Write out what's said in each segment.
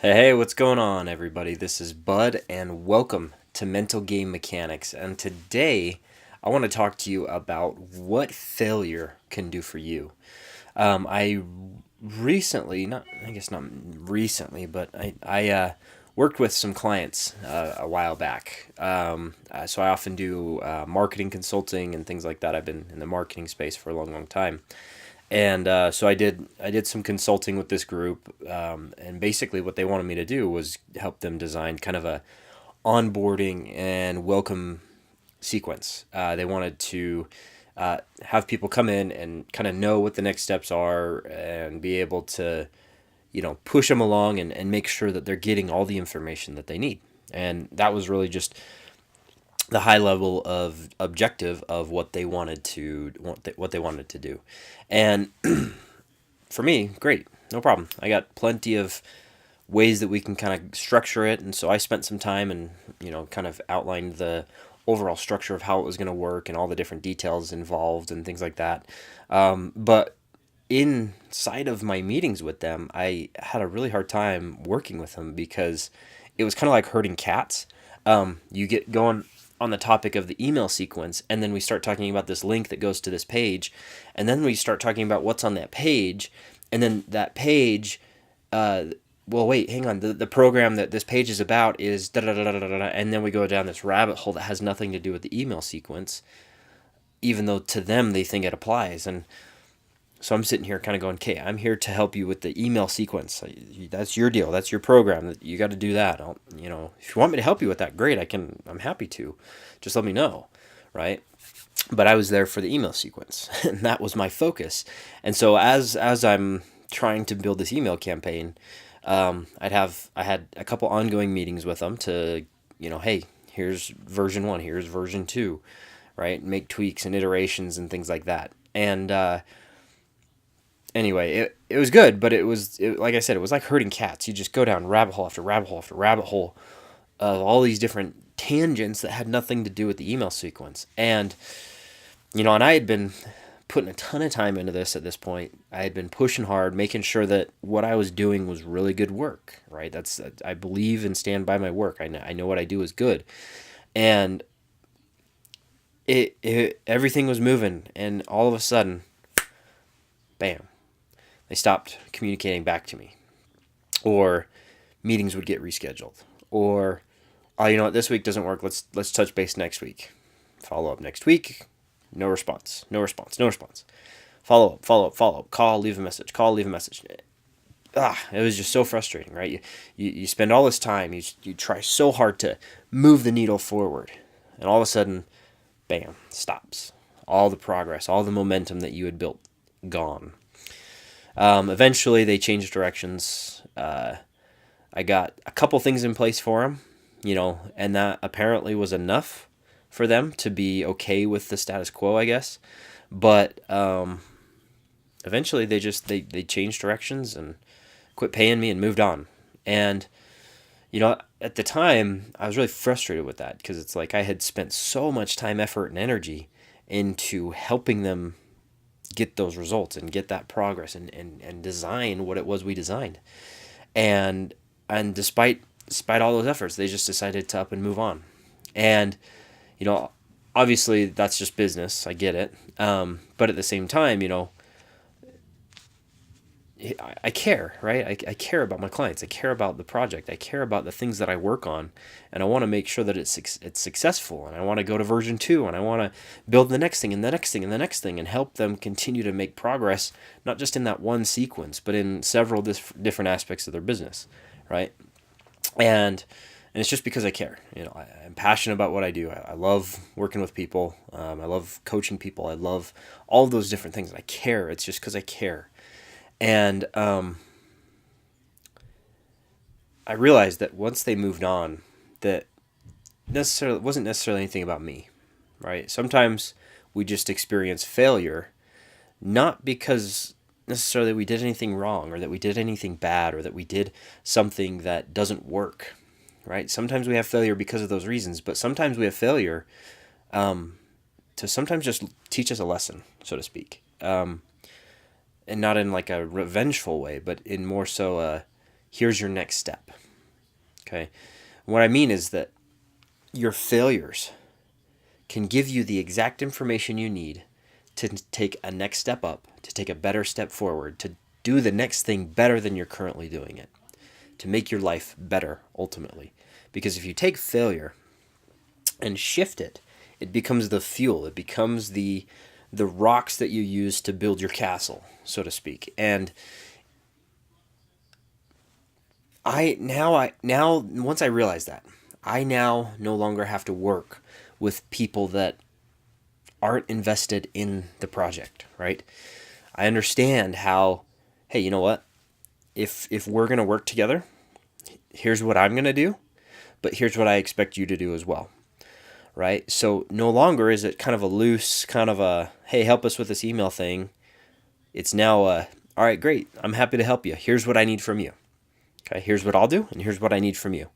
Hey, what's going on, everybody? This is Bud, and welcome to Mental Game Mechanics. And today, I want to talk to you about what failure can do for you. I recently, not I guess not recently, but I worked with some clients a while back. So I often do marketing consulting and things like that. I've been in the marketing space for a long, long time. And so I did some consulting with this group, and basically what they wanted me to do was help them design kind of a onboarding and welcome sequence. They wanted to have people come in and kind of know what the next steps are and be able to, push them along and make sure that they're getting all the information that they need. And that was really just the high level of objective of what they wanted to what they wanted to do. And for me, great, no problem. I got plenty of ways that we can kind of structure it, and so I spent some time and kind of outlined the overall structure of how it was going to work and all the different details involved and things like that. But inside of my meetings with them, I had a really hard time working with them because it was kind of like herding cats. You get going on the topic of the email sequence, and then we start talking about this link that goes to this page, and then we start talking about what's on that page, and then that page, well, wait, hang on, the program that this page is about is da da da da da da, and then we go down this rabbit hole that has nothing to do with the email sequence, even though to them they think it applies. And so I'm sitting here kind of going, okay, I'm here to help you with the email sequence. That's your deal. That's your program. You got to do that. If you want me to help you with that, great. I'm happy to. Just let me know, right? But I was there for the email sequence, and that was my focus. And so as I'm trying to build this email campaign, I had a couple ongoing meetings with them to, hey, here's version 1, here's version 2, right? Make tweaks and iterations and things like that. And anyway, it was good, but like I said, it was like herding cats. You just go down rabbit hole after rabbit hole after rabbit hole of all these different tangents that had nothing to do with the email sequence. And and I had been putting a ton of time into this at this point. I had been pushing hard, making sure that what I was doing was really good work, right? I believe and stand by my work. I know what I do is good. And everything was moving, and all of a sudden, bam, they stopped communicating back to me, or meetings would get rescheduled, or oh, you know what, this week doesn't work. Let's touch base next week. Follow up next week. No response. No response. No response. Follow up. Follow up. Follow up. Call. Leave a message. Call. Leave a message. It was just so frustrating, right? You spend all this time. You try so hard to move the needle forward, and all of a sudden, bam, stops. All the progress, all the momentum that you had built, gone. Eventually, they changed directions. I got a couple things in place for them, and that apparently was enough for them to be okay with the status quo, I guess. But eventually, they changed directions and quit paying me and moved on. And at the time, I was really frustrated with that because it's like I had spent so much time, effort, and energy into helping them get those results and get that progress and design what it was we designed. And despite all those efforts, they just decided to up and move on. And obviously that's just business. I get it. But at the same time, I care, right? I care about my clients. I care about the project. I care about the things that I work on, and I want to make sure that it's successful. And I want to go to version 2, and I want to build the next thing and the next thing and the next thing, and help them continue to make progress, not just in that one sequence, but in several different aspects of their business, right? And it's just because I care. I'm passionate about what I do. I love working with people. I love coaching people. I love all those different things. I care. It's just because I care. And I realized that once they moved on, that wasn't necessarily anything about me, right? Sometimes we just experience failure, not because necessarily we did anything wrong or that we did anything bad or that we did something that doesn't work, right? Sometimes we have failure because of those reasons, but sometimes we have failure to sometimes just teach us a lesson, so to speak. And not in like a revengeful way, but in more so Here's your next step. Okay. What I mean is that your failures can give you the exact information you need to take a next step up, to take a better step forward, to do the next thing better than you're currently doing it, to make your life better ultimately. Because if you take failure and shift it, it becomes the fuel. It becomes the rocks that you use to build your castle, so to speak. And once I realized that, I now no longer have to work with people that aren't invested in the project, right? I understand how, hey, you know what? If we're going to work together, here's what I'm going to do, but here's what I expect you to do as well, right? So no longer is it kind of a loose, kind of a, hey, help us with this email thing. It's now all right, great. I'm happy to help you. Here's what I need from you. Okay, here's what I'll do, and here's what I need from you.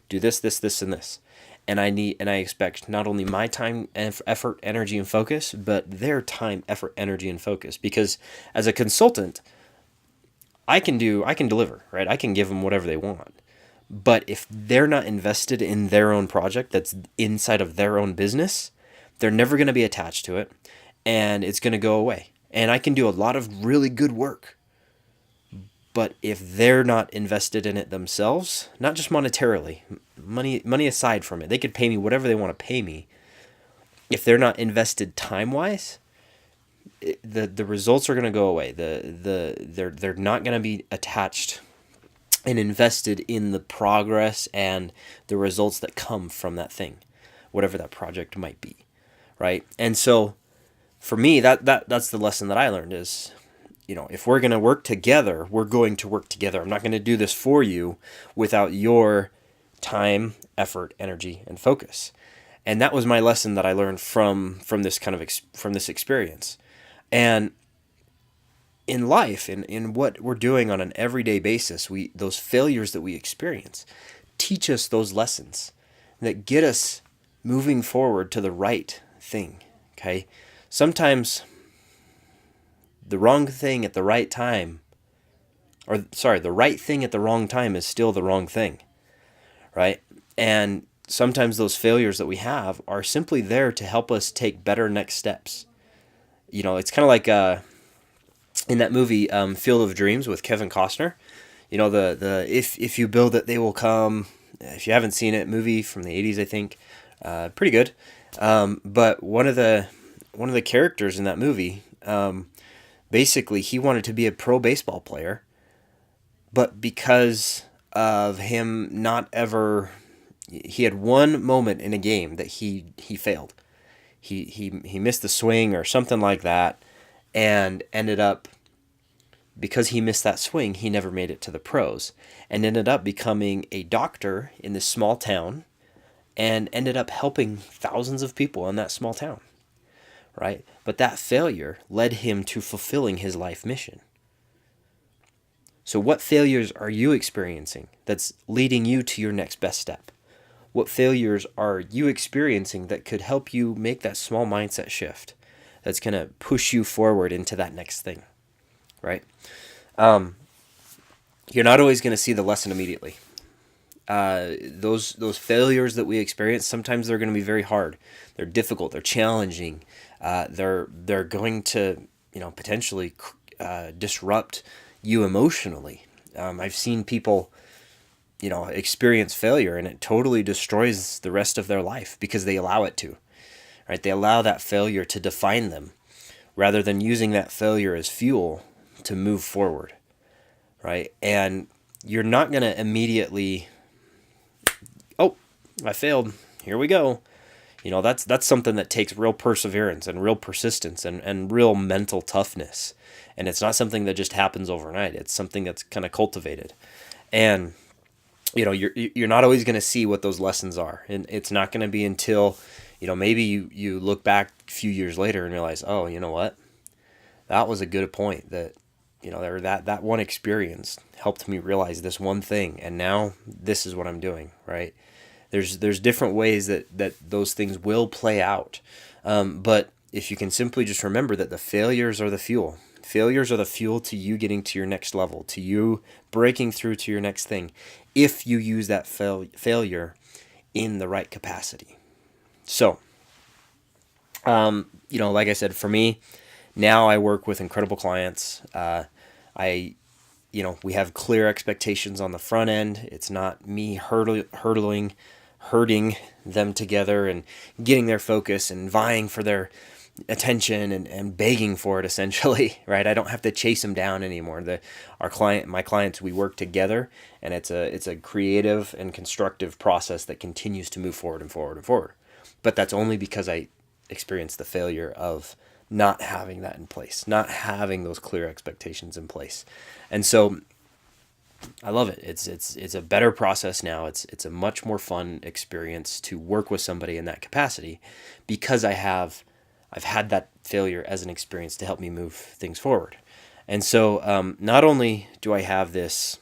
Do this, this, this, and this. And I expect not only my time, effort, energy, and focus, but their time, effort, energy, and focus. Because as a consultant, I can deliver, right? I can give them whatever they want. But if they're not invested in their own project that's inside of their own business, they're never going to be attached to it, and it's going to go away. And I can do a lot of really good work. But if they're not invested in it themselves, not just monetarily, money aside from it, they could pay me whatever they want to pay me. If they're not invested time-wise, the results are going to go away. They're not going to be attached and invested in the progress and the results that come from that thing, whatever that project might be, right? And so, for me, that's the lesson that I learned is, if we're going to work together, we're going to work together. I'm not going to do this for you without your time, effort, energy, and focus. And that was my lesson that I learned from this kind of from this experience. And in life, in what we're doing on an everyday basis, those failures that we experience teach us those lessons that get us moving forward to the right thing. Okay, sometimes the wrong thing at the right time, the right thing at the wrong time is still the wrong thing, right? And sometimes those failures that we have are simply there to help us take better next steps. It's kind of like in that movie Field of Dreams with Kevin Costner. The if you build it, they will come. If you haven't seen it, movie from the 80s, I think, pretty good. But one of the characters in that movie, basically, he wanted to be a pro baseball player, but because of him he had one moment in a game that he failed. He missed the swing or something like that, and ended up, because he missed that swing, he never made it to the pros, and ended up becoming a doctor in this small town, and ended up helping thousands of people in that small town. Right? But that failure led him to fulfilling his life mission. So what failures are you experiencing that's leading you to your next best step? What failures are you experiencing that could help you make that small mindset shift that's going to push you forward into that next thing? Right? You're not always going to see the lesson immediately. Those failures that we experience, sometimes they're going to be very hard. They're difficult. They're challenging. They're going to potentially disrupt you emotionally. I've seen people experience failure, and it totally destroys the rest of their life because they allow it to. Right? They allow that failure to define them rather than using that failure as fuel to move forward. Right? And you're not going to immediately, oh, I failed. Here we go. That's something that takes real perseverance and real persistence and real mental toughness. And it's not something that just happens overnight. It's something that's kind of cultivated. And, you're not always going to see what those lessons are. And it's not going to be until, maybe you look back a few years later and realize, oh, you know what? That was a good point that, that one experience helped me realize this one thing. And now this is what I'm doing, right? There's different ways that those things will play out. But if you can simply just remember that the failures are the fuel. Failures are the fuel to you getting to your next level, to you breaking through to your next thing, if you use that failure in the right capacity. So, like I said, for me, now I work with incredible clients. We have clear expectations on the front end. It's not me herding them together and getting their focus and vying for their attention and begging for it, essentially, right? I don't have to chase them down anymore. My clients, we work together, and it's a creative and constructive process that continues to move forward and forward and forward. But that's only because I experienced the failure of not having that in place, not having those clear expectations in place. And so I love it. It's a better process now. It's a much more fun experience to work with somebody in that capacity, because I've had that failure as an experience to help me move things forward. And so not only do I have this,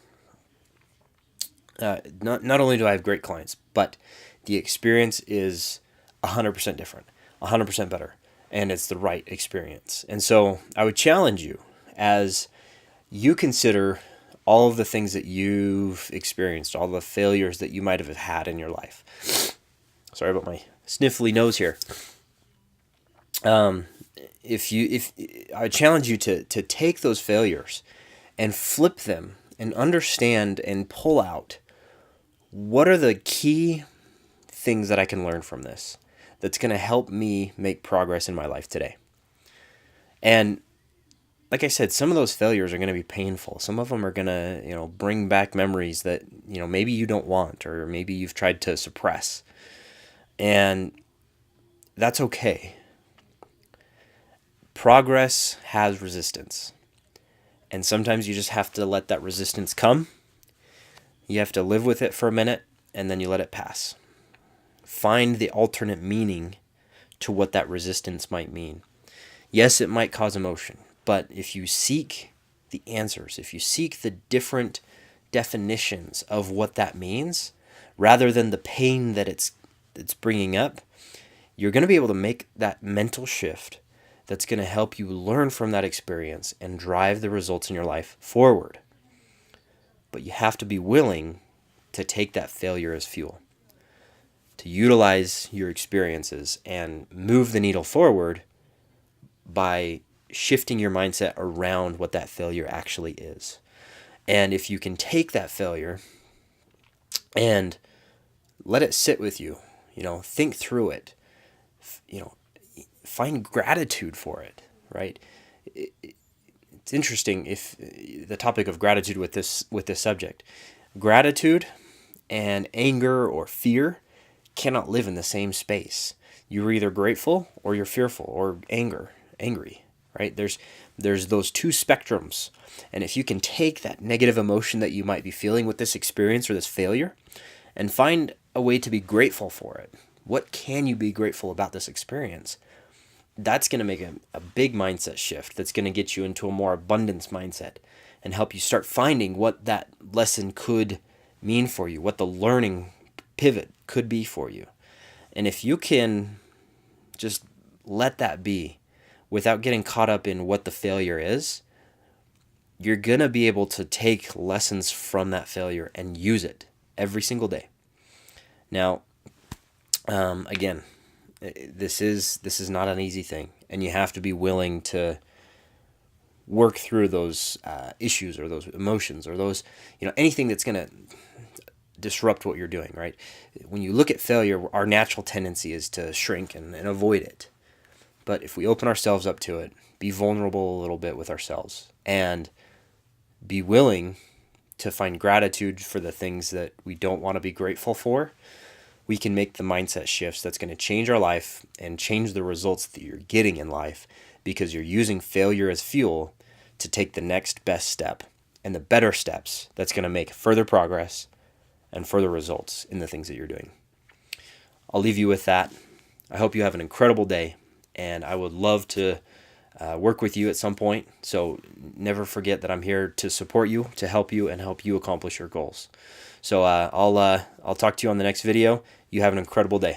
not only do I have great clients, but the experience is 100% different, 100% better, and it's the right experience. And so I would challenge you, as you consider all of the things that you've experienced, all the failures that you might have had in your life. Sorry about my sniffly nose here. If I challenge you to take those failures and flip them and understand and pull out, what are the key things that I can learn from this that's going to help me make progress in my life today. And like I said, some of those failures are going to be painful. Some of them are going to, bring back memories that, maybe you don't want, or maybe you've tried to suppress. And that's okay. Progress has resistance. And sometimes you just have to let that resistance come. You have to live with it for a minute, and then you let it pass. Find the alternate meaning to what that resistance might mean. Yes, it might cause emotion, but if you seek the answers, if you seek the different definitions of what that means, rather than the pain that it's bringing up, you're going to be able to make that mental shift that's going to help you learn from that experience and drive the results in your life forward. But you have to be willing to take that failure as fuel, to utilize your experiences and move the needle forward by shifting your mindset around what that failure actually is. And if you can take that failure and let it sit with you, think through it, find gratitude for it, right? It's interesting, if the topic of gratitude with this subject, gratitude and anger or fear cannot live in the same space. You're either grateful or you're fearful or angry, right? There's those two spectrums. And if you can take that negative emotion that you might be feeling with this experience or this failure and find a way to be grateful for it, what can you be grateful about this experience? That's going to make a big mindset shift that's going to get you into a more abundance mindset and help you start finding what that lesson could mean for you, what the learning pivot could be for you. And if you can just let that be without getting caught up in what the failure is, you're going to be able to take lessons from that failure and use it every single day. Now, again, this is not an easy thing, and you have to be willing to work through those issues or those emotions or those, anything that's going to disrupt what you're doing, right? When you look at failure, our natural tendency is to shrink and avoid it. But if we open ourselves up to it, be vulnerable a little bit with ourselves, and be willing to find gratitude for the things that we don't want to be grateful for, we can make the mindset shifts that's going to change our life and change the results that you're getting in life, because you're using failure as fuel to take the next best step and the better steps that's going to make further progress and further results in the things that you're doing. I'll leave you with that. I hope you have an incredible day, and I would love to work with you at some point. So never forget that I'm here to support you, to help you, and help you accomplish your goals. So I'll talk to you on the next video. You have an incredible day.